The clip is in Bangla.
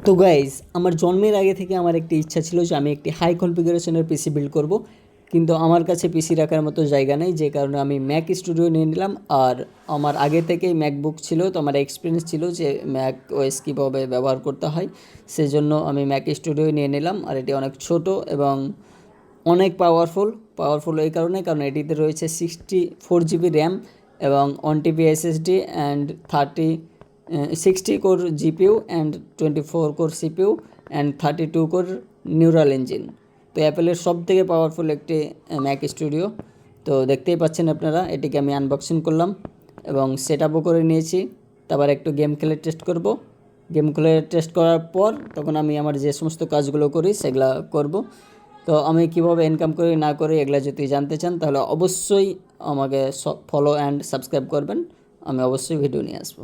তো গাইজ আমার জন্মের আগে থেকে আমার একটি ইচ্ছা ছিল যে আমি একটি হাই কনফিগারেশনের পিসি বিল্ড করব, কিন্তু আমার কাছে পিসি রাখার মতো জায়গা নেই, যে কারণে আমি ম্যাক স্টুডিও নিয়ে নিলাম। আর আমার আগে থেকেই ম্যাকবুক ছিল, তো আমার এক্সপিরিয়েন্স ছিল যে ম্যাক ওএস কীভাবে ব্যবহার করতে হয়, সেজন্য আমি ম্যাক স্টুডিও নিয়ে নিলাম। আর এটি অনেক ছোট এবং অনেক পাওয়ারফুল এই কারণ এটিতে রয়েছে 64 জিবি র্যাম এবং 1 TB SSD and 60 core GPU and 24 core CPU and 32 core neural engine. তো অ্যাপেলের সব থেকে পাওয়ারফুল একটি ম্যাক স্টুডিও। তো দেখতেই পাচ্ছেন আপনারা, এটিকে আমি আনবক্সিং করলাম এবং সেট আপও করে নিয়েছি। তারপর একটু গেম খেলে টেস্ট করব। গেম খেলে টেস্ট করার পর তখন আমি আমার যে সমস্ত কাজগুলো করি সেগুলো করব। তো আমি কিভাবে ইনকাম করি না করি এগুলো যদি জানতে চান তাহলে অবশ্যই আমাকে ফলো অ্যান্ড সাবস্ক্রাইব করবেন। আমি অবশ্যই ভিডিও নিয়ে আসবো।